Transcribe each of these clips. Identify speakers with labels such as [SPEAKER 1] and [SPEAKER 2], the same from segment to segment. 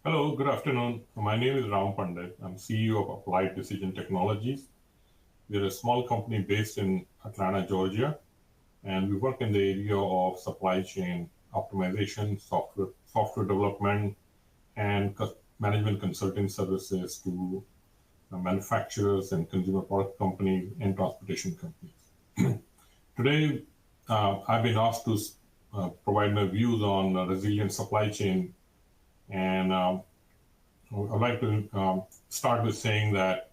[SPEAKER 1] Hello, good afternoon. My name is Ram Pandit. I'm CEO of Applied Decision Technologies. We're a small company based in Atlanta, Georgia, and we work in the area of supply chain optimization, software development, and management consulting services to manufacturers and consumer product companies and transportation companies. Today, I've been asked to provide my views on resilient supply chain, and I'd like to start with saying that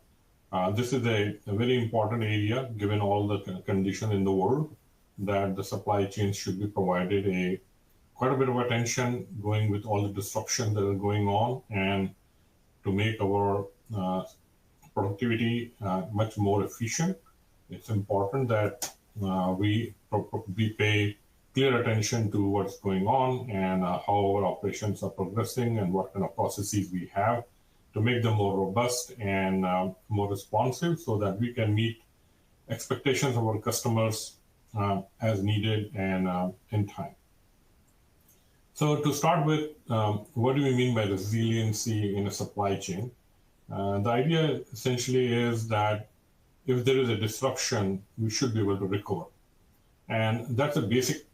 [SPEAKER 1] this is a very important area, given all the condition in the world, that the supply chains should be provided quite a bit of attention, going with all the disruptions that are going on, and to make our productivity much more efficient. It's important that we pay clear attention to what's going on and how our operations are progressing and what kind of processes we have to make them more robust and more responsive so that we can meet expectations of our customers as needed and in time. So to start with, what do we mean by resiliency in a supply chain? The idea essentially is that if there is a disruption, we should be able to recover. And that's a basic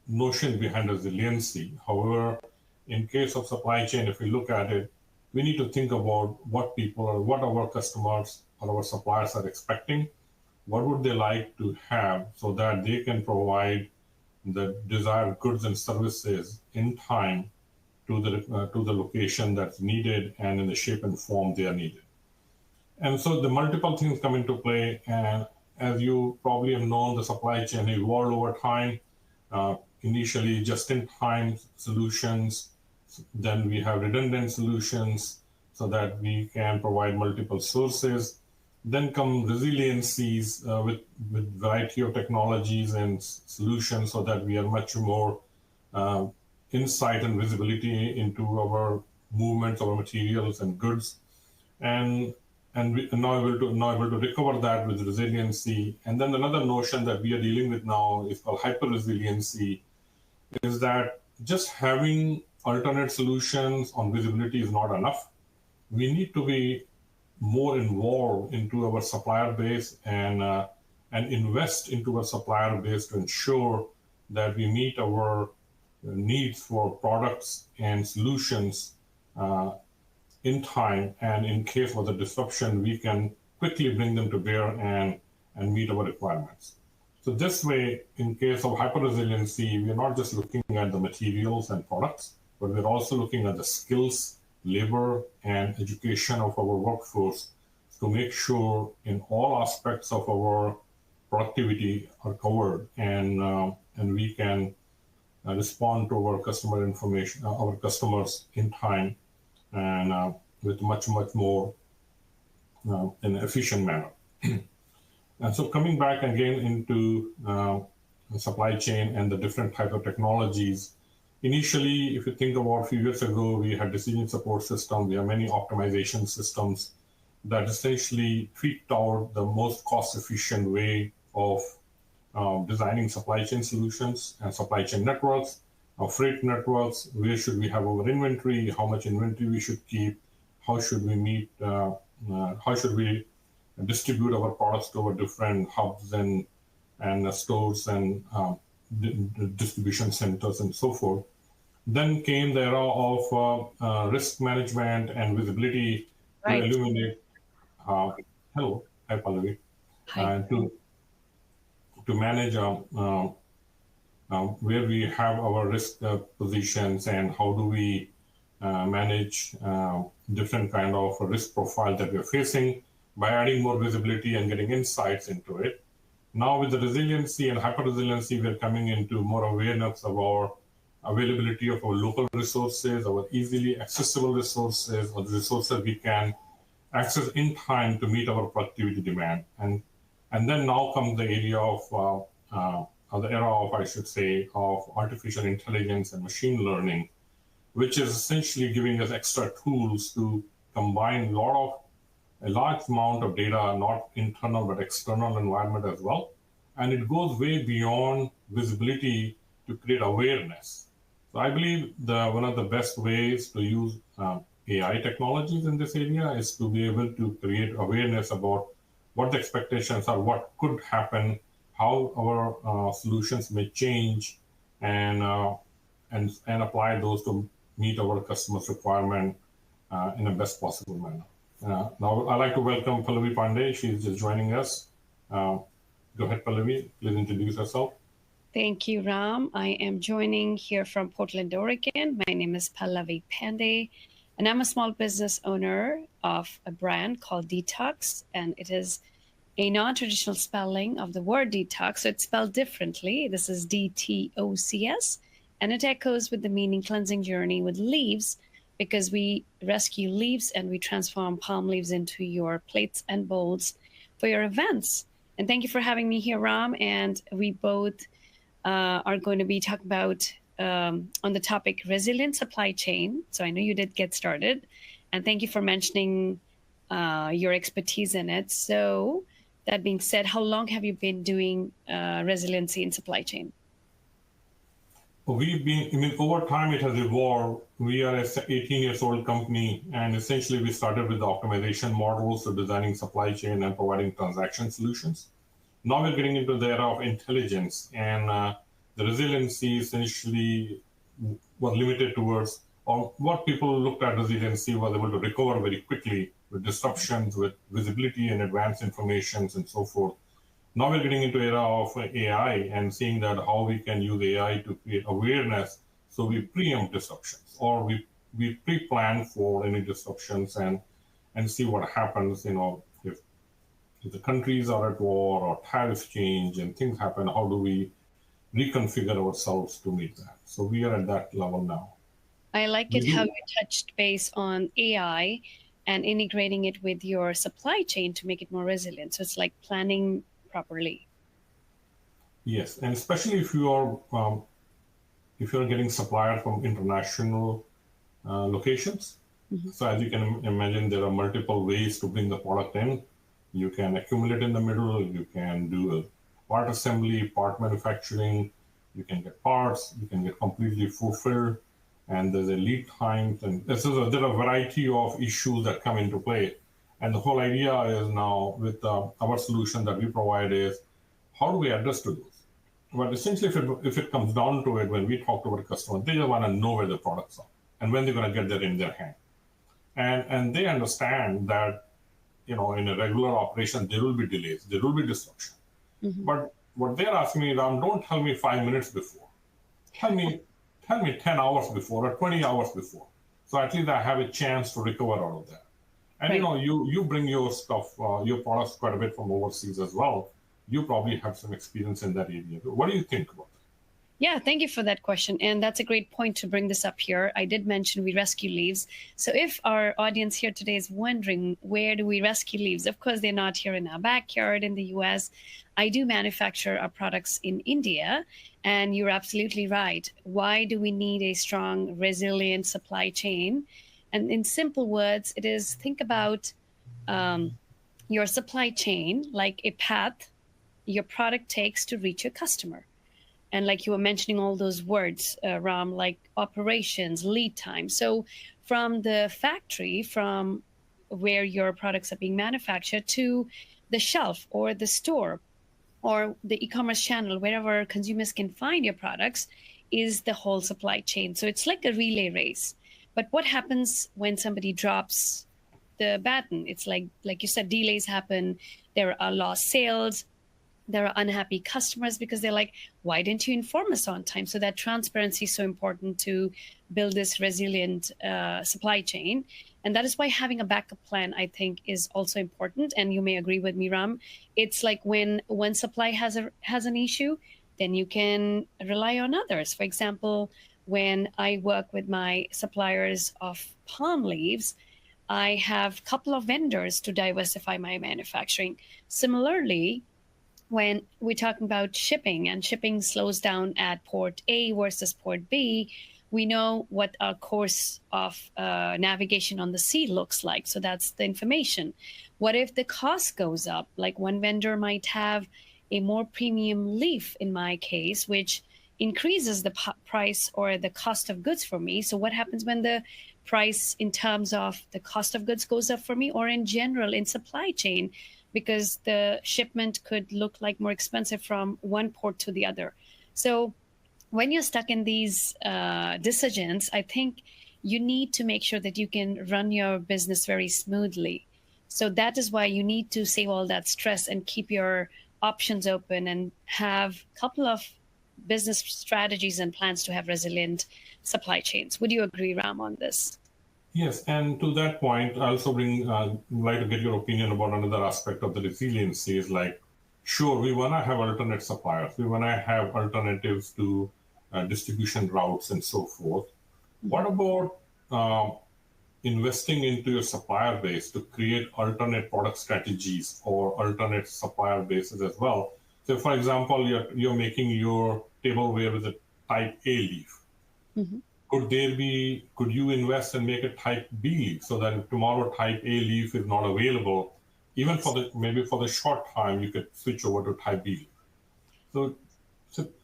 [SPEAKER 1] notion behind resiliency. However, in case of supply chain, if we look at it, we need to think about what our customers or our suppliers are expecting. What would they like to have so that they can provide the desired goods and services in time to the location that's needed and in the shape and form they are needed. And so the multiple things come into play. And as you probably have known, the supply chain evolved over time. Initially, just-in-time solutions. Then we have redundant solutions so that we can provide multiple sources. Then come resiliencies with variety of technologies and solutions so that we are much more insight and visibility into our movements of our materials and goods. And we are now able to recover that with resiliency. And then another notion that we are dealing with now is called hyper-resiliency, is that just having alternate solutions on visibility is not enough. We need to be more involved into our supplier base and invest into our supplier base to ensure that we meet our needs for products and solutions in time, and in case of the disruption, we can quickly bring them to bear and meet our requirements. So this way, in case of hyper-resiliency, we're not just looking at the materials and products, but we're also looking at the skills, labor, and education of our workforce to make sure in all aspects of our productivity are covered, and we can respond to our our customers in time, and with much more in an efficient manner. And so coming back again into supply chain and the different types of technologies, initially, if you think about a few years ago, we had decision support systems, we have many optimization systems that essentially tweaked out the most cost-efficient way of designing supply chain solutions and supply chain networks, freight networks. Where should we have our inventory? How much inventory we should keep? How should we how should we distribute our products to our different hubs and stores and distribution centers and so forth. Then came the era of risk management and visibility to
[SPEAKER 2] Right.
[SPEAKER 1] illuminate. Hello, hi Pallavi.
[SPEAKER 2] Hi.
[SPEAKER 1] To manage where we have our risk positions and how do we manage different kind of risk profile that we're facing by adding more visibility and getting insights into it. Now with the resiliency and hyper-resiliency, we're coming into more awareness of our availability of our local resources, our easily accessible resources, or the resources we can access in time to meet our productivity demand. And then now comes the area of the era of, I should say, of artificial intelligence and machine learning, which is essentially giving us extra tools to combine a large amount of data, not internal but external environment as well. And it goes way beyond visibility to create awareness. So I believe one of the best ways to use AI technologies in this area is to be able to create awareness about what the expectations are, what could happen, how our solutions may change, and and apply those to meet our customers' requirement in the best possible manner. Now, I'd like to welcome Pallavi Pandey. She's just joining us. Go ahead, Pallavi. Please introduce yourself.
[SPEAKER 2] Thank you, Ram. I am joining here from Portland, Oregon. My name is Pallavi Pandey, and I'm a small business owner of a brand called Detox, and it is a non-traditional spelling of the word detox. So it's spelled differently. This is DTOCS, and it echoes with the meaning cleansing journey with leaves, because we rescue leaves and we transform palm leaves into your plates and bowls for your events. And thank you for having me here, Ram. And we both are going to be talking about on the topic resilient supply chain. So I know you did get started, and thank you for mentioning your expertise in it. So that being said, how long have you been doing resiliency in supply chain?
[SPEAKER 1] Over time it has evolved. We are an 18 years old company, and essentially we started with the optimization models, so designing supply chain and providing transaction solutions. Now we're getting into the era of intelligence, and the resiliency essentially was limited towards, or what people looked at resiliency was able to recover very quickly with disruptions, with visibility and advanced informations and so forth. Now we're getting into era of AI and seeing that how we can use AI to create awareness, so we preempt disruptions, or we pre-plan for any disruptions and see what happens. If the countries are at war or tariffs change and things happen, how do we reconfigure ourselves to meet that? So we are at that level now.
[SPEAKER 2] I like it how you touched base on AI and integrating it with your supply chain to make it more resilient. So it's like planning properly.
[SPEAKER 1] Yes, and especially if you are getting suppliers from international locations. Mm-hmm. So as you can imagine, there are multiple ways to bring the product in. You can accumulate in the middle, you can do a part assembly, part manufacturing, you can get parts, you can get completely fulfilled, and there's a lead time, and there are a variety of issues that come into play. And the whole idea is now with our solution that we provide is, how do we address to those? But essentially, if it comes down to it, when we talk to our customer, they just want to know where the products are and when they're going to get that in their hand. And they understand that, in a regular operation, there will be delays, there will be disruption. Mm-hmm. But what they're asking me, Ram, don't tell me 5 minutes before. Tell me 10 hours before or 20 hours before. So at least I have a chance to recover out of that. And right. You bring your stuff, your products quite a bit from overseas as well. You probably have some experience in that area. What do you think about that?
[SPEAKER 2] Yeah, thank you for that question. And that's a great point to bring this up here. I did mention we rescue leaves. So if our audience here today is wondering, where do we rescue leaves? Of course, they're not here in our backyard in the US. I do manufacture our products in India. And you're absolutely right. Why do we need a strong, resilient supply chain? And in simple words, it is, think about your supply chain like a path your product takes to reach your customer. And like you were mentioning all those words, Ram, like operations, lead time. So from the factory, from where your products are being manufactured, to the shelf or the store or the e-commerce channel, wherever consumers can find your products, is the whole supply chain. So it's like a relay race. But what happens when somebody drops the baton? It's like you said, delays happen. There are lost sales. There are unhappy customers because they're like, why didn't you inform us on time? So that transparency is so important to build this resilient supply chain. And that is why having a backup plan, I think, is also important. And you may agree with me, Ram. It's like when one supply has an issue, then you can rely on others. For example, when I work with my suppliers of palm leaves, I have a couple of vendors to diversify my manufacturing. Similarly, when we're talking about shipping and shipping slows down at port A versus port B, we know what our course of navigation on the sea looks like. So that's the information. What if the cost goes up? Like one vendor might have a more premium leaf in my case, which increases the price or the cost of goods for me. So what happens when the price in terms of the cost of goods goes up for me, or in general in supply chain, because the shipment could look like more expensive from one port to the other. So when you're stuck in these decisions, I think you need to make sure that you can run your business very smoothly. So that is why you need to save all that stress and keep your options open and have a couple of business strategies and plans to have resilient supply chains. Would you agree, Ram, on this?
[SPEAKER 1] Yes, and to that point, I also like to get your opinion about another aspect of the resiliency is like, sure, we want to have alternate suppliers. We want to have alternatives to distribution routes and so forth. What about investing into your supplier base to create alternate product strategies or alternate supplier bases as well? So, for example, you're making your tableware with a type A leaf. Mm-hmm. Could you invest and make a type B leaf so that if tomorrow type A leaf is not available, even maybe for the short time, you could switch over to type B leaf. So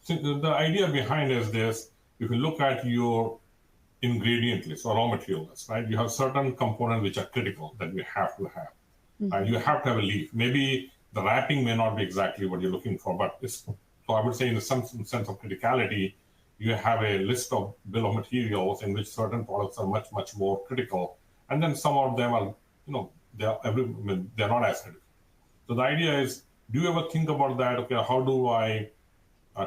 [SPEAKER 1] the idea behind is this: if you look at your ingredient list or raw material list, right? You have certain components which are critical that you have to have. Mm-hmm. You have to have a leaf. Maybe the wrapping may not be exactly what you're looking for, but so I would say in some sense of criticality, you have a list of bill of materials in which certain products are much, much more critical. And then some of them are, they're not as critical. So the idea is, do you ever think about that? Okay, how do I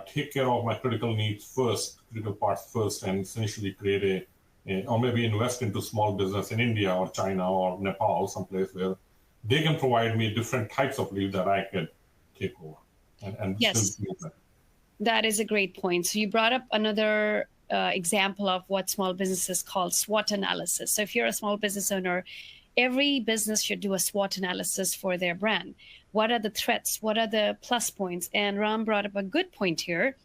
[SPEAKER 1] take care of my critical needs first, critical parts first, and essentially create or maybe invest into small business in India or China or Nepal, someplace where they can provide me different types of leave that I could take over. And
[SPEAKER 2] yes, that is a great point. So you brought up another example of what small businesses call SWOT analysis. So if you're a small business owner, every business should do a SWOT analysis for their brand. What are the threats? What are the plus points? And Ram brought up a good point here,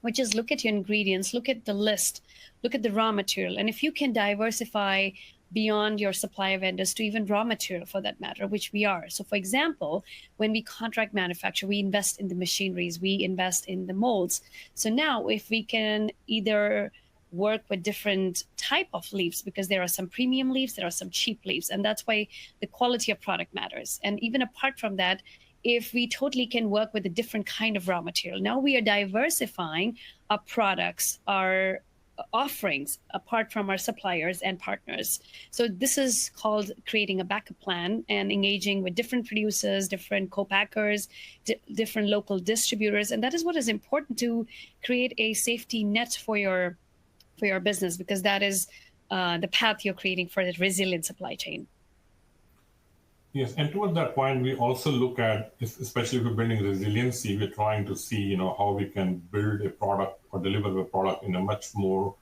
[SPEAKER 2] which is look at your ingredients, look at the list, look at the raw material. And if you can diversify beyond your supplier vendors to even raw material for that matter, which we are. So for example, when we contract manufacture, we invest in the machineries, we invest in the molds. So now if we can either work with different type of leaves, because there are some premium leaves, there are some cheap leaves, and that's why the quality of product matters. And even apart from that, if we totally can work with a different kind of raw material, now we are diversifying our products, our offerings apart from our suppliers and partners. So this is called creating a backup plan and engaging with different producers, different co-packers, different local distributors. And that is what is important to create a safety net for your business, because that is the path you're creating for the resilient supply chain.
[SPEAKER 1] Yes, and toward that point, we also look at, especially if we're building resiliency, we're trying to see, how we can build a product or deliver a product in a much more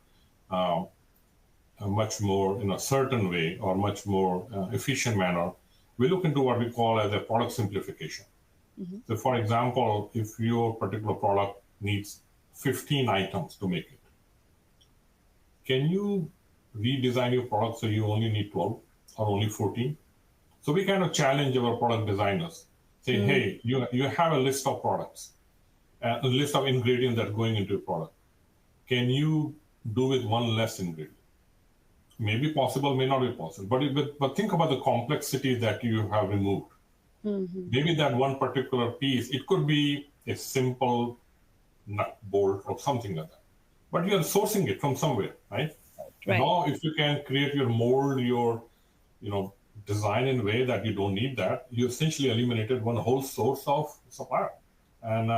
[SPEAKER 1] certain way or much more efficient manner. We look into what we call as a product simplification. Mm-hmm. So, for example, if your particular product needs 15 items to make it, can you redesign your product so you only need 12 or only 14? So we kind of challenge our product designers, saying, hey, you have a list of products, a list of ingredients that are going into a product. Can you do with one less ingredient? Maybe possible, may not be possible. But think about the complexity that you have removed. Mm-hmm. Maybe that one particular piece, it could be a simple nut, bolt, or something like that. But you're sourcing it from somewhere, right? Now, if you can create your mold, your, design in a way that you don't need that, you essentially eliminated one whole source of supplier. And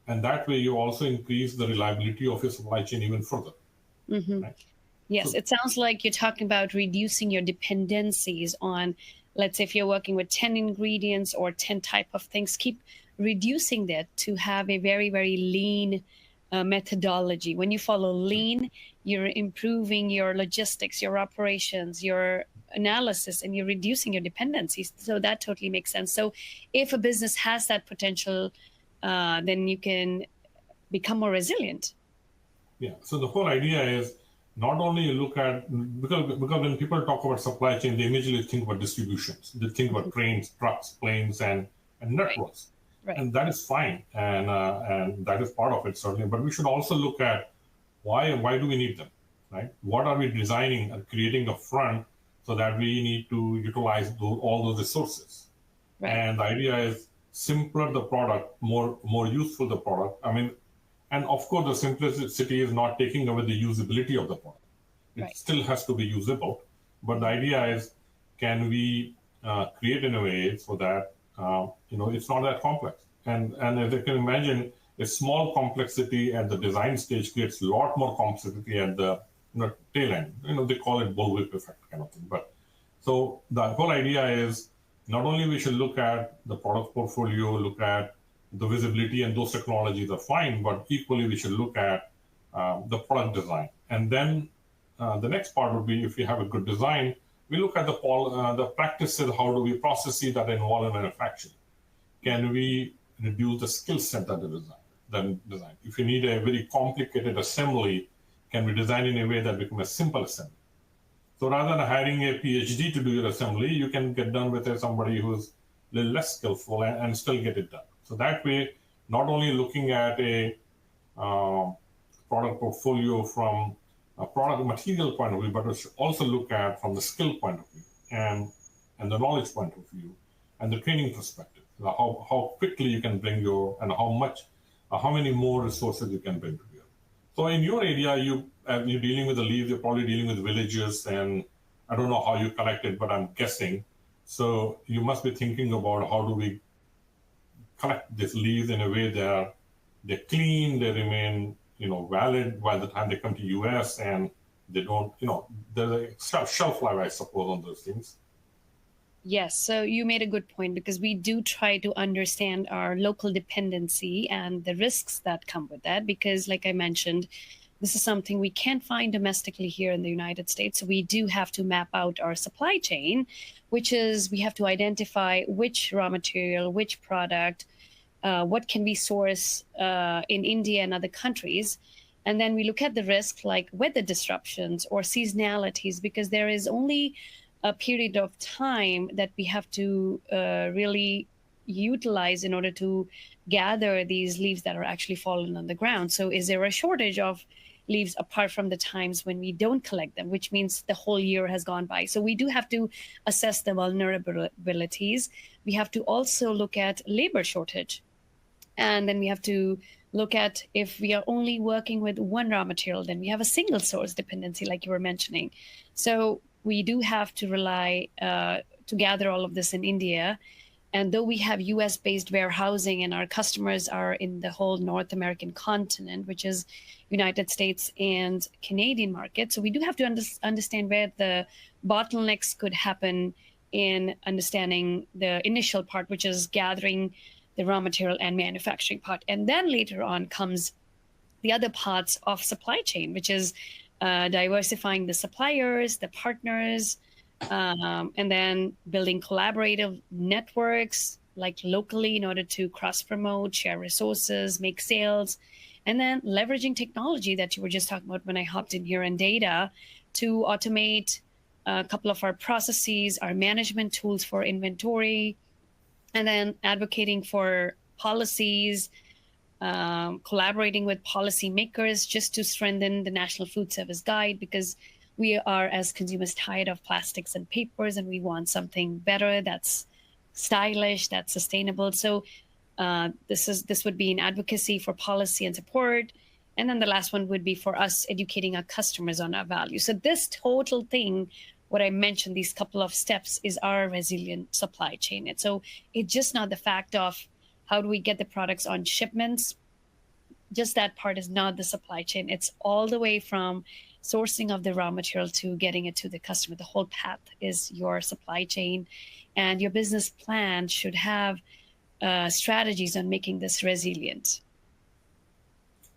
[SPEAKER 1] that way you also increase the reliability of your supply chain even further.
[SPEAKER 2] Mm-hmm. Right? Yes, so, it sounds like you're talking about reducing your dependencies on, let's say if you're working with 10 ingredients or 10 type of things, keep reducing that to have a very, very lean methodology. When you follow lean, you're improving your logistics, your operations, your analysis, and you're reducing your dependencies. So that totally makes sense. So if a business has that potential, then you can become more resilient.
[SPEAKER 1] Yeah. So the whole idea is not only you look at, because when people talk about supply chain, they immediately think about distributions. They think about trains, trucks, planes, and networks.
[SPEAKER 2] Right.
[SPEAKER 1] And that is fine, and that is part of it certainly. But we should also look at why do we need them, right? What are we designing and creating a front so that we need to utilize all those resources?
[SPEAKER 2] Right.
[SPEAKER 1] And the idea is simpler the product, more useful the product. I mean, and of course, the simplicity is not taking away the usability of the product. It
[SPEAKER 2] Right.
[SPEAKER 1] still has to be usable, but the idea is, can we create in a way so that it's not that complex? And as you can imagine, a small complexity at the design stage creates a lot more complexity at the tail end. They call it bullwhip effect kind of thing. But so the whole idea is not only we should look at the product portfolio, look at the visibility, and those technologies are fine, but equally we should look at the product design. And then the next part would be, if you have a good design, we look at the practices. How do we processes that involve in manufacturing? Can we reduce the skill set that design? If you need a very complicated assembly, can we design in a way that becomes a simple assembly? So rather than hiring a PhD to do your assembly, you can get done with somebody who's a little less skillful and still get it done. So that way, not only looking at a product portfolio from a product material point of view, but we should also look at from the skill point of view and the knowledge point of view and the training perspective. How quickly you can bring and how many more resources you can bring to bear. So in your area, you're dealing with the leaves, you're probably dealing with villages, and I don't know how you collect it, but I'm guessing. So you must be thinking about how do we collect these leaves in a way that they're clean, they remain valid by the time they come to US, and they don't, there's a shelf life, I suppose, on those things.
[SPEAKER 2] Yes, so you made a good point, because we do try to understand our local dependency and the risks that come with that, because like I mentioned, this is something we can't find domestically here in the United States. So we do have to map out our supply chain, which is we have to identify which raw material, which product, what can we source in India and other countries. And then we look at the risk like weather disruptions or seasonalities, because there is only a period of time that we have to really utilize in order to gather these leaves that are actually fallen on the ground. So is there a shortage of leaves apart from the times when we don't collect them, which means the whole year has gone by? So we do have to assess the vulnerabilities. We have to also look at labor shortage. And then we have to look at, if we are only working with one raw material, then we have a single source dependency, like you were mentioning. So we do have to rely to gather all of this in India. And though we have US-based warehousing and our customers are in the whole North American continent, which is United States and Canadian market, so we do have to understand where the bottlenecks could happen in understanding the initial part, which is gathering the raw material and manufacturing part. And then later on comes the other parts of supply chain, which is diversifying the suppliers, the partners, and then building collaborative networks, like locally, in order to cross-promote, share resources, make sales, and then leveraging technology that you were just talking about when I hopped in here, and data to automate a couple of our processes, our management tools for inventory, and then advocating for policies, collaborating with policymakers just to strengthen the National Food Service Guide, because we are, as consumers, tired of plastics and papers, and we want something better that's stylish, that's sustainable. So this would be an advocacy for policy and support. And then the last one would be for us educating our customers on our value. So this total thing, what I mentioned, these couple of steps, is our resilient supply chain. And so it's just not the fact of how do we get the products on shipments. Just that part is not the supply chain. It's all the way from sourcing of the raw material to getting it to the customer. The whole path is your supply chain, and your business plan should have strategies on making this resilient.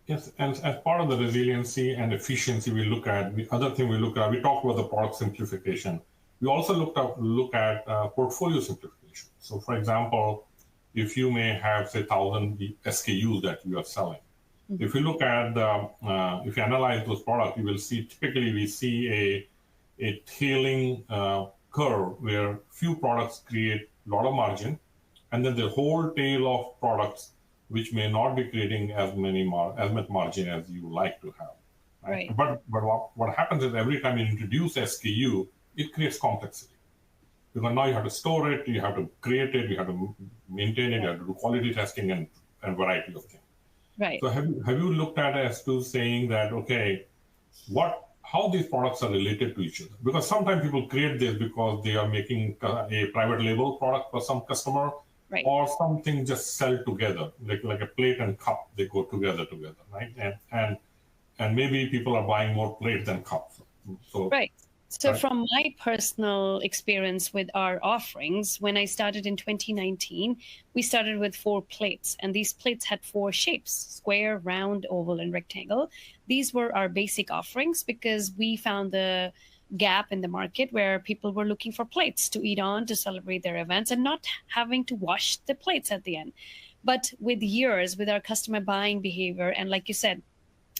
[SPEAKER 1] Yes, and as part of the resiliency and efficiency, we look at the other thing we talked about the product simplification. We also look at portfolio simplification. So, for example, if you may have, say, 1,000 SKUs that you are selling, if you look at if you analyze those products, you will see typically we see a tailing curve where few products create a lot of margin, and then the whole tail of products which may not be creating as much margin as you like to have.
[SPEAKER 2] Right.
[SPEAKER 1] But what happens is every time you introduce SKU, it creates complexity. Because now you have to store it, you have to create it, you have to maintain it, you have to do quality testing and variety of things.
[SPEAKER 2] Right.
[SPEAKER 1] So have you looked at as to saying that, okay, how these products are related to each other? Because sometimes people create this because they are making a private label product for some customer,
[SPEAKER 2] Right.
[SPEAKER 1] or something just sell together, like a plate and cup, they go together, right? And maybe people are buying more plate than cups. So
[SPEAKER 2] Right. So
[SPEAKER 1] right.
[SPEAKER 2] from my personal experience with our offerings, when I started in 2019, we started with 4 plates, and these plates had 4 shapes: square, round, oval, and rectangle. These were our basic offerings because we found the gap in the market where people were looking for plates to eat on, to celebrate their events, and not having to wash the plates at the end. But with years, with our customer buying behavior, and like you said,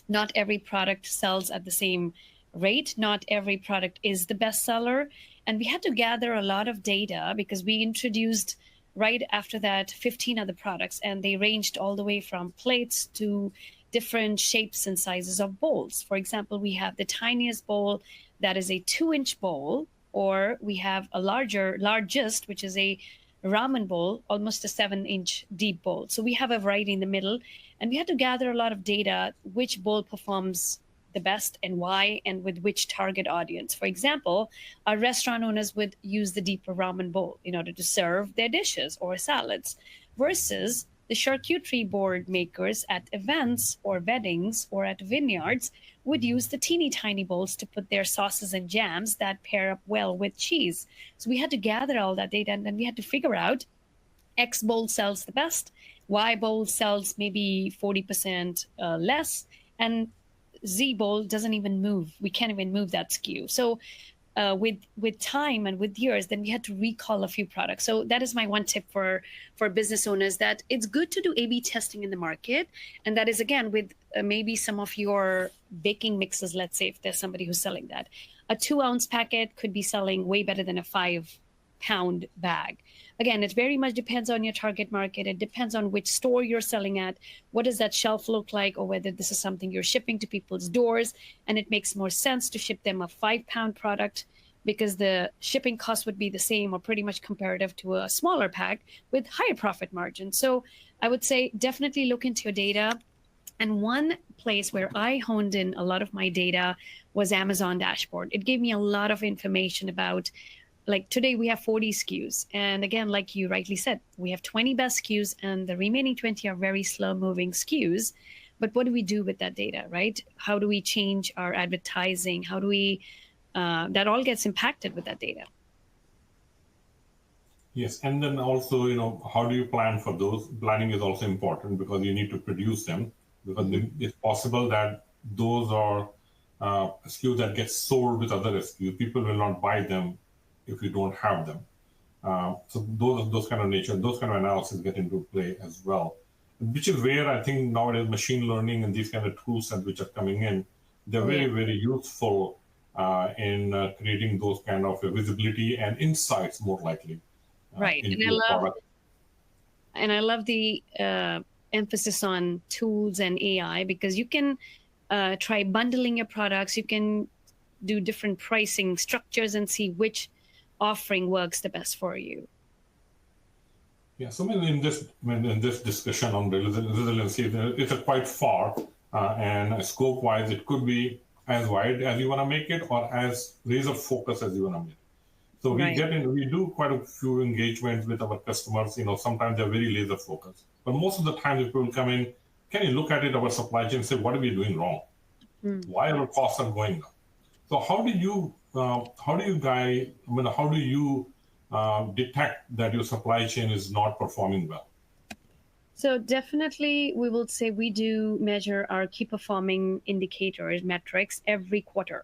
[SPEAKER 2] not every product sells at the same rate. Not every product is the best seller. And we had to gather a lot of data because we introduced right after that 15 other products, and they ranged all the way from plates to different shapes and sizes of bowls. For example, we have the tiniest bowl that is a 2-inch bowl, or we have a largest, which is a ramen bowl, almost a 7-inch deep bowl. So we have a variety in the middle, and we had to gather a lot of data, which bowl performs the best and why, and with which target audience. For example, our restaurant owners would use the deeper ramen bowl in order to serve their dishes or salads, versus the charcuterie board makers at events or weddings or at vineyards would use the teeny tiny bowls to put their sauces and jams that pair up well with cheese. So we had to gather all that data, and then we had to figure out X bowl sells the best, Y bowl sells maybe 40% less, and Z bowl doesn't even move. We can't even move that SKU. So with time and with years, then we had to recall a few products. So that is my one tip for business owners, that it's good to do A/B testing in the market. And that is, again, with maybe some of your baking mixes. Let's say if there's somebody who's selling that, a 2-ounce packet could be selling way better than a 5-pound bag. Again, it very much depends on your target market. It depends on which store you're selling at. What does that shelf look like, or whether this is something you're shipping to people's doors. And it makes more sense to ship them a 5-pound product because the shipping cost would be the same or pretty much comparative to a smaller pack with higher profit margin. So I would say definitely look into your data. And one place where I honed in a lot of my data was Amazon dashboard. It gave me a lot of information about, like, today we have 40 SKUs. And again, like you rightly said, we have 20 best SKUs and the remaining 20 are very slow moving SKUs. But what do we do with that data, right? How do we change our advertising? How do we, that all gets impacted with that data.
[SPEAKER 1] Yes, and then also, how do you plan for those? Planning is also important because you need to produce them, because it's possible that those are SKUs that get sold with other SKUs. People will not buy them if you don't have them. So those kind of analysis get into play as well, which is where I think nowadays machine learning and these kind of tools which are coming in, they're very, very useful in creating those kind of visibility and insights more likely.
[SPEAKER 2] Right. And I love the emphasis on tools and AI, because you can try bundling your products. You can do different pricing structures and see which offering works the best for you.
[SPEAKER 1] Yeah, so in this discussion on resiliency, it's quite far, and scope-wise, it could be as wide as you want to make it, or as laser focused as you want to make it. So we do quite a few engagements with our customers. Sometimes they're very laser focused, but most of the time, people come in, can you look at it, our supply chain, and say, what are we doing wrong? Why our costs are going up? So how do you detect that your supply chain is not performing well?
[SPEAKER 2] So definitely, we will say we do measure our key performing indicators, metrics, every quarter.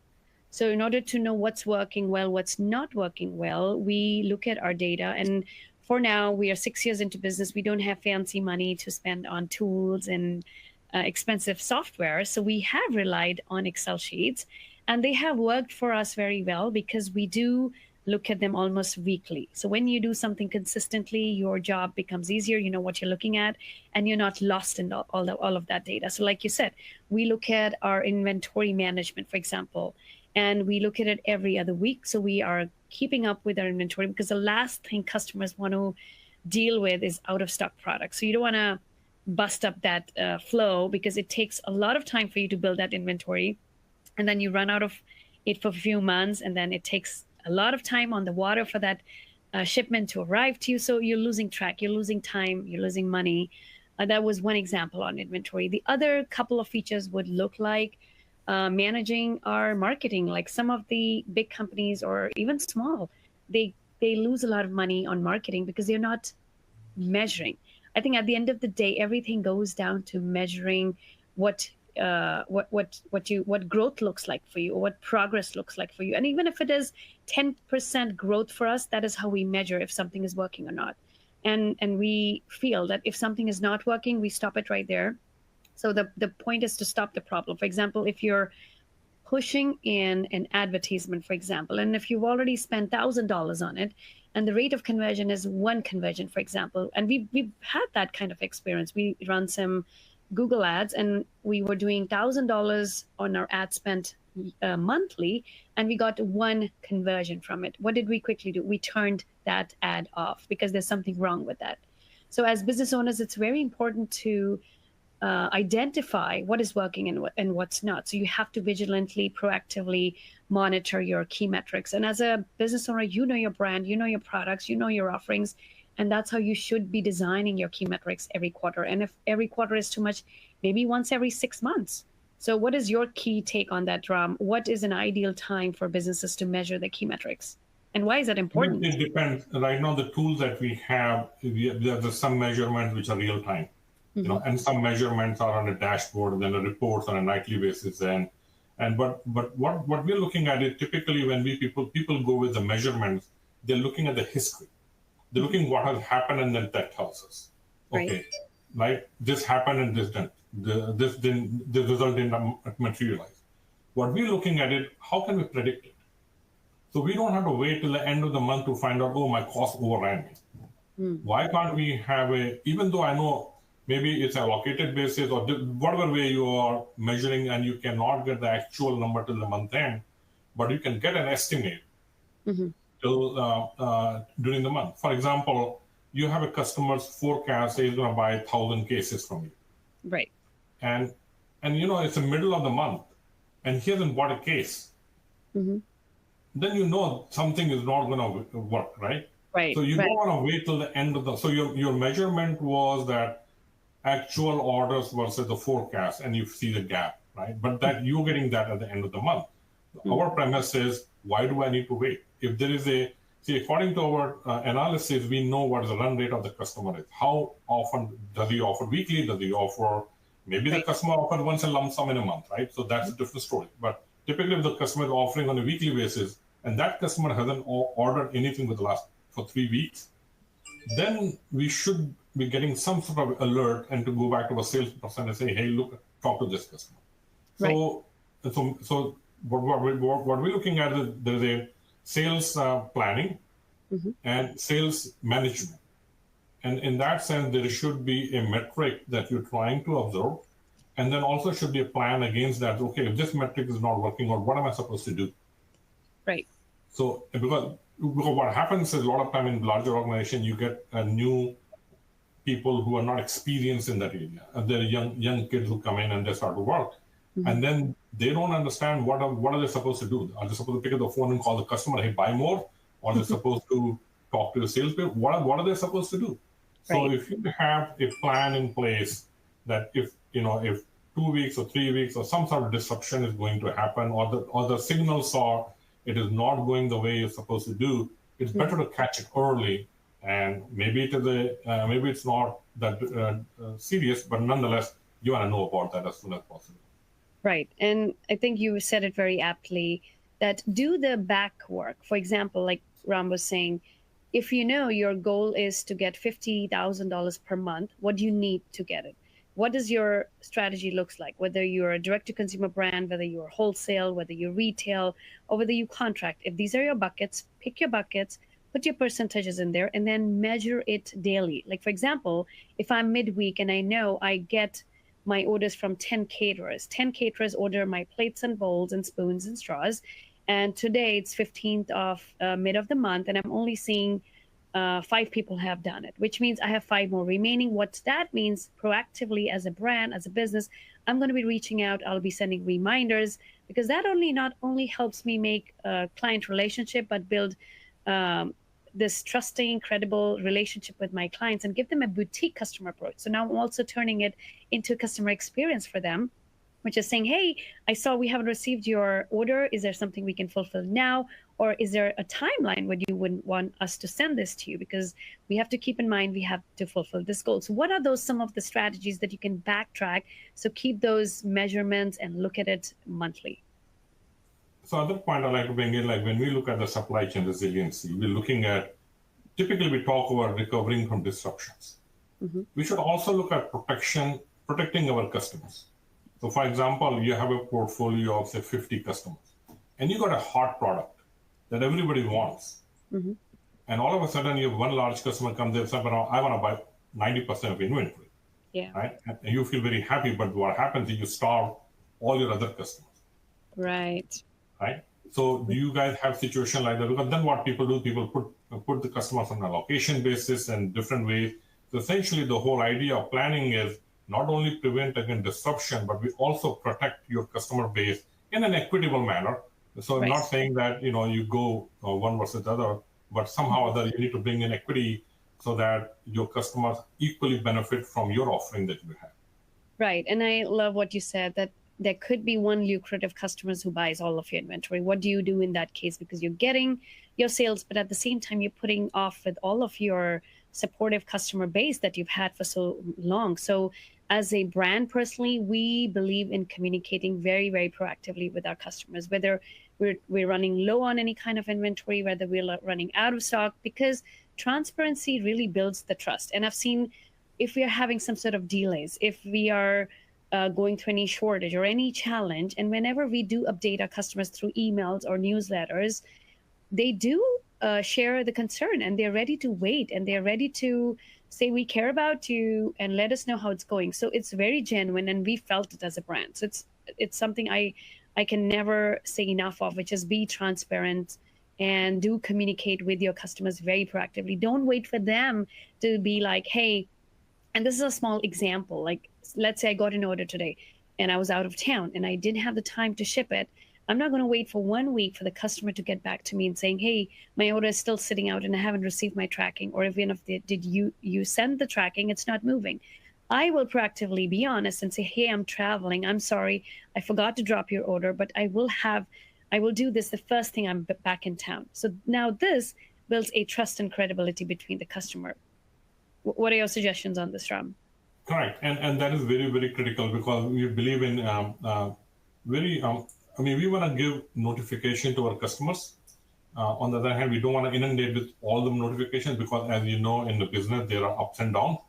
[SPEAKER 2] So in order to know what's working well, what's not working well, we look at our data. And for now, we are 6 years into business. We don't have fancy money to spend on tools and expensive software. So we have relied on Excel sheets, and they have worked for us very well, because we do look at them almost weekly. So when you do something consistently, your job becomes easier. You know what you're looking at, and you're not lost in all of that data. So like you said, we look at our inventory management, for example, and we look at it every other week. So we are keeping up with our inventory, because the last thing customers want to deal with is out of stock products. So you don't want to bust up that flow, because it takes a lot of time for you to build that inventory, and then you run out of it for a few months, and then it takes a lot of time on the water for that shipment to arrive to you. So you're losing track, you're losing time, you're losing money. That was one example on inventory. The other couple of features would look like managing our marketing. Like some of the big companies, or even small, they lose a lot of money on marketing because they're not measuring. I think at the end of the day, everything goes down to measuring what growth looks like for you, or what progress looks like for you. And even if it is 10% growth for us, that is how we measure if something is working or not. And we feel that if something is not working, we stop it right there. So the point is to stop the problem. For example, if you're pushing in an advertisement, for example, and if you've already spent $1,000 on it, and the rate of conversion is 1 conversion, for example, and we've had that kind of experience. We run some Google ads, and we were doing $1,000 on our ad spent monthly, and we got 1 conversion from it. What did we quickly do? We turned that ad off, because there's something wrong with that. So as business owners, it's very important to identify what is working and what's not. So you have to vigilantly, proactively monitor your key metrics. And as a business owner, you know your brand, you know your products, you know your offerings, and that's how you should be designing your key metrics every quarter. And if every quarter is too much, maybe once every 6 months. So what is your key take on that, Ram? What is an ideal time for businesses to measure the key metrics? And why is that important?
[SPEAKER 1] It depends. Right now, the tools that we have, there's some measurements which are real time, and some measurements are on a dashboard, and then the reports on a nightly basis. But what we're looking at is, typically when people go with the measurements, they're looking at the history. They're looking what has happened, and then that tells us, okay, right, this happened and this didn't. The result didn't materialize. What we're looking at it, how can we predict it? So we don't have to wait till the end of the month to find out, oh, my cost overran me. Why can't we have even though I know maybe it's allocated basis or whatever way you are measuring, and you cannot get the actual number till the month end, but you can get an estimate till during the month. For example, you have a customer's forecast, say he's going to buy 1,000 cases from you.
[SPEAKER 2] Right.
[SPEAKER 1] And it's the middle of the month, and he hasn't bought a case. Then you know something is not going to work, right?
[SPEAKER 2] Right.
[SPEAKER 1] So you don't want to wait till the end of so your measurement was that actual orders versus the forecast, and you see the gap, right? But that you're getting that at the end of the month. Our premise is, why do I need to wait? If there is according to our analysis, we know what the run rate of the customer is. How often does he offer weekly? Does he offer, maybe the customer offers once a lump sum in a month, right? So that's a different story. But typically, if the customer is offering on a weekly basis, and that customer hasn't ordered anything for 3 weeks, then we should be getting some sort of alert, and to go back to a salesperson and say, hey, look, talk to this customer. So what we're looking at is there's a sales planning and sales management. And in that sense, there should be a metric that you're trying to observe. And then also should be a plan against that. Okay, if this metric is not working out, what am I supposed to do?
[SPEAKER 2] Right.
[SPEAKER 1] So because what happens is, a lot of time in larger organization, you get new people who are not experienced in that area. They're young kids who come in and they start to work. And then they don't understand what are they supposed to do. Are they supposed to pick up the phone and call the customer, hey, buy more? Or are they supposed to talk to the salespeople? What are they supposed to do? So if you have a plan in place that if 2 weeks or 3 weeks or some sort of disruption is going to happen, or the signals are it is not going the way it's supposed to do, it's better to catch it early. And maybe maybe it's not that serious, but nonetheless, you want to know about that as soon as possible.
[SPEAKER 2] Right. And I think you said it very aptly, that do the back work. For example, like Ram was saying, if you know your goal is to get $50,000 per month, what do you need to get it? what does your strategy looks like, whether you're a direct-to-consumer brand, whether you're wholesale, whether you retail, or whether you contract. If these are your buckets, pick your buckets, put your percentages in there, and then measure it daily. Like, for example, if I'm midweek and I know I get my orders from 10 caterers order my plates and bowls and spoons and straws, and today it's 15th of mid of the month, and I'm only seeing 5 people have done it, which means I have 5 more remaining. What that means proactively as a brand, as a business, I'm going to be reaching out. I'll be sending reminders, because that not only helps me make a client relationship, but build this trusting, credible relationship with my clients and give them a boutique customer approach. So now I'm also turning it into a customer experience for them, which is saying, hey, I saw we haven't received your order. Is there something we can fulfill now? Or is there a timeline when you wouldn't want us to send this to you? Because we have to keep in mind we have to fulfill this goal. So what are some of the strategies that you can backtrack? So keep those measurements and look at it monthly.
[SPEAKER 1] So other point I like to bring in, like when we look at the supply chain resiliency, we're looking at, typically we talk about recovering from disruptions. Mm-hmm. We should also look at protecting our customers. So for example, you have a portfolio of say 50 customers, and you got a hot product that everybody wants. Mm-hmm. And all of a sudden you have one large customer comes there and says, I want to buy 90% of inventory.
[SPEAKER 2] Yeah.
[SPEAKER 1] Right? And you feel very happy, but what happens is you starve all your other customers.
[SPEAKER 2] Right.
[SPEAKER 1] Right? So do you guys have situation like that? Because then what people do, people put the customers on a location basis and different ways. So essentially the whole idea of planning is not only prevent against disruption, but we also protect your customer base in an equitable manner. So I'm not saying that, you go one versus the other, but somehow or other you need to bring in equity so that your customers equally benefit from your offering that you have.
[SPEAKER 2] Right. And I love what you said, that there could be one lucrative customers who buys all of your inventory. What do you do in that case? Because you're getting your sales, but at the same time, you're putting off with all of your supportive customer base that you've had for so long. So as a brand, personally, we believe in communicating very, very proactively with our customers, whether we're running low on any kind of inventory, whether we're running out of stock, because transparency really builds the trust. And I've seen if we are having some sort of delays, if we are going through any shortage or any challenge, and whenever we do update our customers through emails or newsletters, they do share the concern, and they're ready to wait, and they're ready to say, we care about you and let us know how it's going. So it's very genuine, and we felt it as a brand. So it's something I can never say enough of, which is be transparent and do communicate with your customers very proactively. Don't wait for them to be like, hey, and this is a small example. Like, let's say I got an order today and I was out of town and I didn't have the time to ship it. I'm not going to wait for 1 week for the customer to get back to me and saying, hey, my order is still sitting out and I haven't received my tracking. Or even if did you send the tracking, it's not moving. I will proactively be honest and say, hey, I'm traveling. I'm sorry. I forgot to drop your order, but I will do this the first thing I'm back in town. So now this builds a trust and credibility between the customer. What are your suggestions on this, Ram?
[SPEAKER 1] Correct. And that is very, very critical, because we believe in we want to give notification to our customers. On the other hand, we don't want to inundate with all the notifications, because as you know, in the business, there are ups and downs.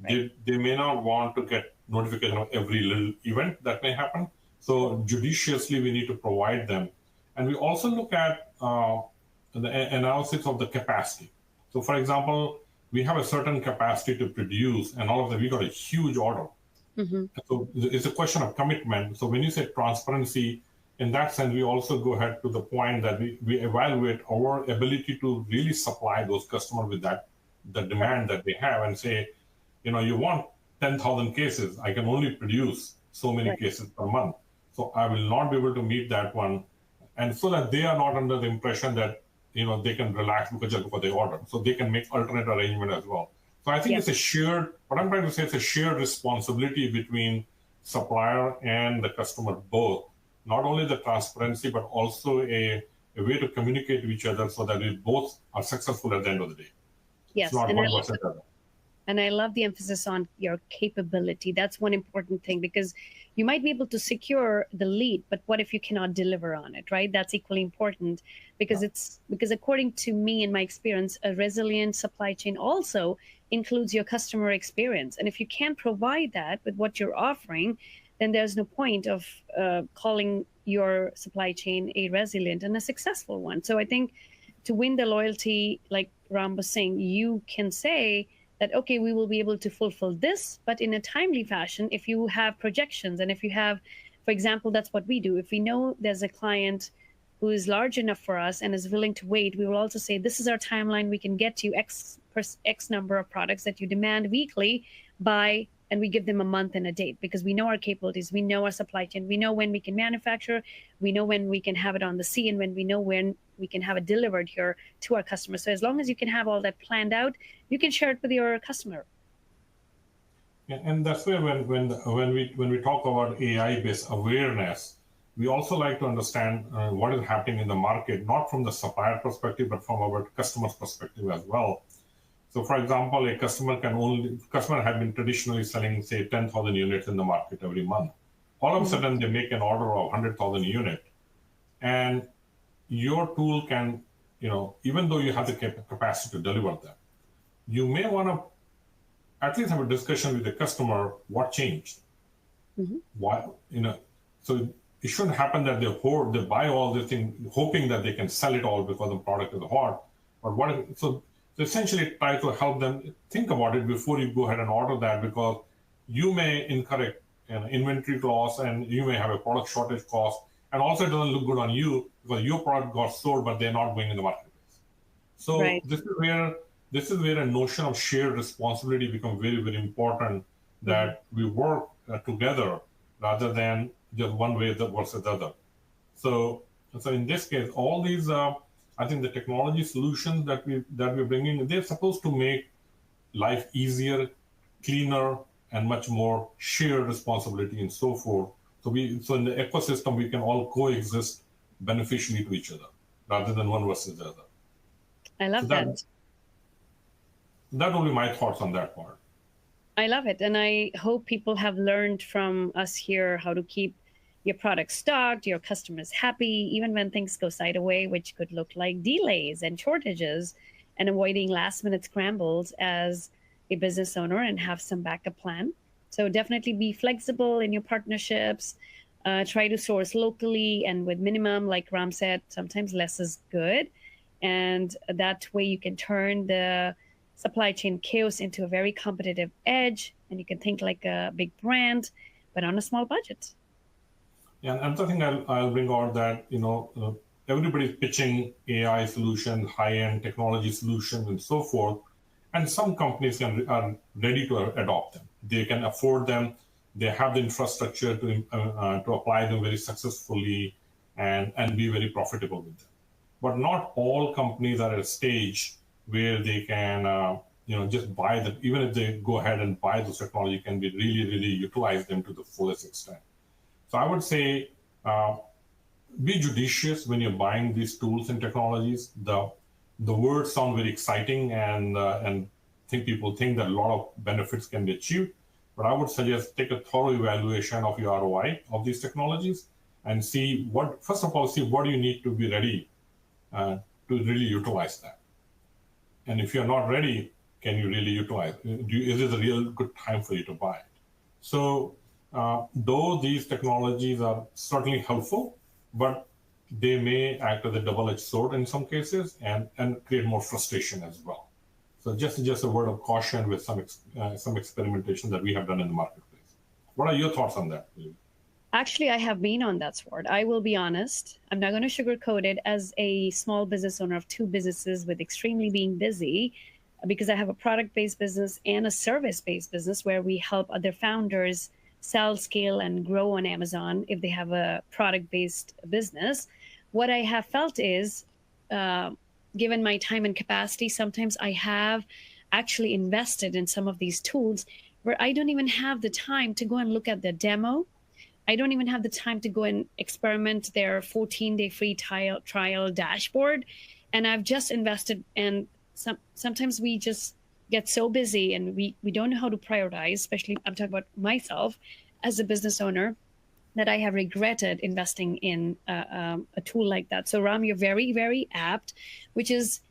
[SPEAKER 1] Right. They may not want to get notification of every little event that may happen. So judiciously, we need to provide them. And we also look at the analysis of the capacity. So for example, we have a certain capacity to produce, and all of that, we got a huge order. Mm-hmm. So it's a question of commitment. So when you say transparency, in that sense, we also go ahead to the point that we evaluate our ability to really supply those customers with the demand that they have, and say, you want 10,000 cases, I can only produce so many cases per month. So I will not be able to meet that one. And so that they are not under the impression that, they can relax because they order. So they can make alternate arrangement as well. So I think it's what I'm trying to say, it's a shared responsibility between supplier and the customer both. Not only the transparency, but also a way to communicate to each other so that we both are successful at the end of the day.
[SPEAKER 2] Yes.
[SPEAKER 1] It's not one versus the other.
[SPEAKER 2] And I love the emphasis on your capability. That's one important thing, because You might be able to secure the lead, but what if you cannot deliver on it, right? That's equally important because according to me and my experience, a resilient supply chain also includes your customer experience. And if you can't provide that with what you're offering, then there's no point of calling your supply chain a resilient and a successful one. So I think to win the loyalty, like Ram was saying, you can say that, okay, we will be able to fulfill this, but in a timely fashion, if you have projections and if you have, for example, that's what we do. If we know there's a client who is large enough for us and is willing to wait, we will also say, this is our timeline. We can get you X number of products that you demand weekly by, and we give them a month and a date because we know our capabilities, we know our supply chain, we know when we can manufacture, we know when we can have it on the sea, and when we know when we can have it delivered here to our customers. So as long as you can have all that planned out, you can share it with your customer.
[SPEAKER 1] Yeah, and that's where when we talk about AI-based awareness, we also like to understand what is happening in the market, not from the supplier perspective, but from our customer's perspective as well. So, for example, a customer have been traditionally selling, say, 10,000 units in the market every month. All of a sudden, they make an order of 100,000 units, and your tool can, even though you have the capacity to deliver them, you may want to at least have a discussion with the customer. What changed? Why, so it shouldn't happen that they buy all this thing hoping that they can sell it all because the product is hot. But so essentially try to help them think about it before you go ahead and order that, because you may incur an inventory loss and you may have a product shortage cost, and also it doesn't look good on you because your product got sold but they're not going in the marketplace. So right. This is where a notion of shared responsibility becomes very, very important, that we work together rather than just one way versus the other. So in this case, all these, I think the technology solutions that we're bringing, they're supposed to make life easier, cleaner, and much more shared responsibility and so forth. So in the ecosystem, we can all coexist beneficially to each other rather than one versus the other.
[SPEAKER 2] I love that.
[SPEAKER 1] That will be my thoughts on that part.
[SPEAKER 2] I love it. And I hope people have learned from us here how to keep your product stocked, your customers happy, even when things go sideways, which could look like delays and shortages, and avoiding last minute scrambles as a business owner, and have some backup plan. So definitely be flexible in your partnerships. Try to source locally and with minimum, like Ram said, sometimes less is good. And that way you can turn the supply chain chaos into a very competitive edge, and you can think like a big brand, but on a small budget.
[SPEAKER 1] Yeah, and another thing I'll bring out that, everybody's pitching AI solution, high-end technology solutions and so forth, and some companies are ready to adopt them. They can afford them. They have the infrastructure to apply them very successfully and be very profitable with them. But not all companies are at a stage where they can, just buy them. Even if they go ahead and buy those technology, can be really, really utilize them to the fullest extent. So I would say, be judicious when you're buying these tools and technologies. The words sound very exciting, and people think that a lot of benefits can be achieved. But I would suggest take a thorough evaluation of your ROI of these technologies and see first of all, what do you need to be ready to really utilize that. And if you're not ready, can you really utilize it? Is it a real good time for you to buy it? So though these technologies are certainly helpful, but they may act as a double-edged sword in some cases and create more frustration as well. So just a word of caution with some experimentation that we have done in the marketplace. What are your thoughts on that?
[SPEAKER 2] Actually, I have been on that sword. I will be honest. I'm not going to sugarcoat it. As a small business owner of two businesses with extremely being busy, because I have a product-based business and a service-based business where we help other founders sell, scale, and grow on Amazon if they have a product-based business. What I have felt is, given my time and capacity, sometimes I have actually invested in some of these tools where I don't even have the time to go and look at the demo. I don't even have the time to go and experiment their 14-day free trial dashboard. And I've just invested, and sometimes we just get so busy and we don't know how to prioritize, especially I'm talking about myself as a business owner. that I have regretted investing in a tool like that. So Ram, you're very, very apt, which is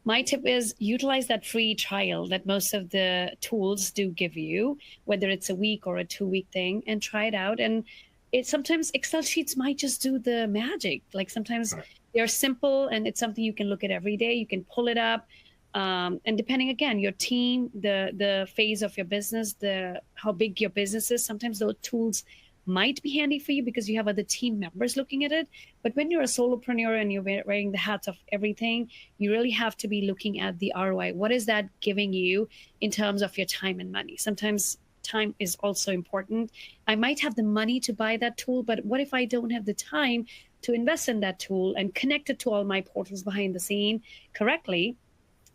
[SPEAKER 2] my tip is utilize that free trial that most of the tools do give you, whether it's a week or a 2-week thing, and try it out. And it sometimes Excel sheets might just do the magic. Like sometimes they're simple and it's something you can look at every day. You can pull it up. And depending again, your team, the phase of your business, the how big your business is, sometimes those tools might be handy for you because you have other team members looking at it. But when you're a solopreneur and you're wearing the hats of everything, you really have to be looking at the ROI. What is that giving you in terms of your time and money? Sometimes time is also important. I might have the money to buy that tool, but what if I don't have the time to invest in that tool and connect it to all my portals behind the scene correctly,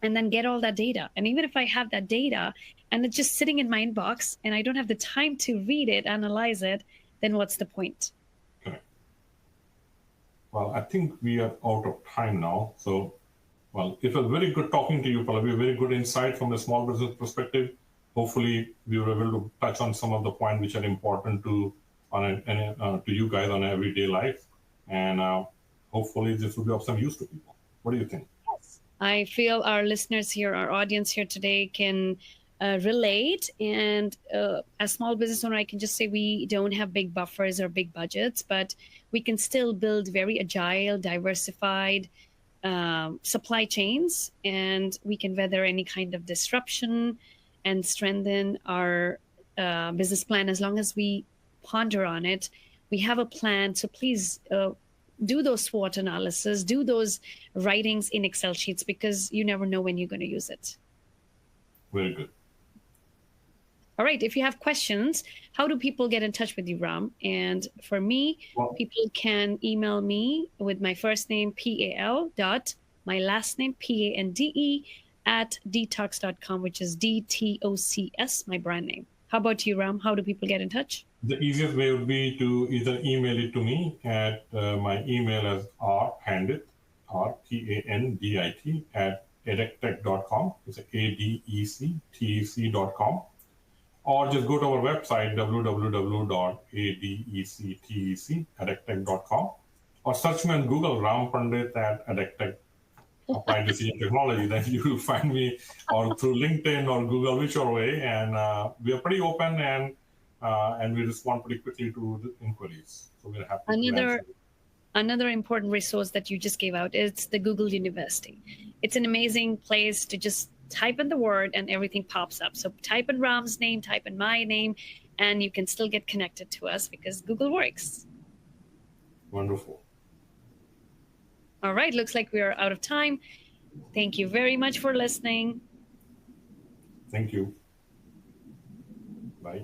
[SPEAKER 2] and then get all that data? And even if I have that data and it's just sitting in my inbox and I don't have the time to read it, analyze it, then what's the point?
[SPEAKER 1] Correct. Well, I think we are out of time now. So, well, it was very good talking to you, Pallavi. Very good insight from a small business perspective. Hopefully, we were able to touch on some of the points which are important to you guys on everyday life. And hopefully, this will be of some use to people. What do you think?
[SPEAKER 2] I feel our listeners here, our audience here today can relate. And as small business owner, I can just say we don't have big buffers or big budgets, but we can still build very agile, diversified supply chains, and we can weather any kind of disruption and strengthen our business plan as long as we ponder on it. We have a plan, so please do those SWOT analysis, do those writings in Excel sheets, because you never know when you're going to use it.
[SPEAKER 1] Very good.
[SPEAKER 2] All right. If you have questions, how do people get in touch with you, Ram? And for me, people can email me with my first name, PAL, dot, my last name, PANDE, at detox.com, which is DTOCS, my brand name. How about you, Ram? How do people get in touch?
[SPEAKER 1] The easiest way would be to either email it to me at my email as rpandit, RPANDIT, at edectech.com. It's ADECTEC.com. Or just go to our website, www.adectec.com, or search me on Google, Ram Pandit at Edectech Applied Decision Technology. Then you will find me, or through LinkedIn or Google, whichever way. And we are pretty open and we respond pretty quickly to the inquiries. So we're happy to answer.
[SPEAKER 2] Another important resource that you just gave out is the Google University. It's an amazing place to just type in the word and everything pops up. So type in Ram's name, type in my name, and you can still get connected to us because Google works.
[SPEAKER 1] Wonderful.
[SPEAKER 2] All right. Looks like we are out of time. Thank you very much for listening.
[SPEAKER 1] Thank you. Bye.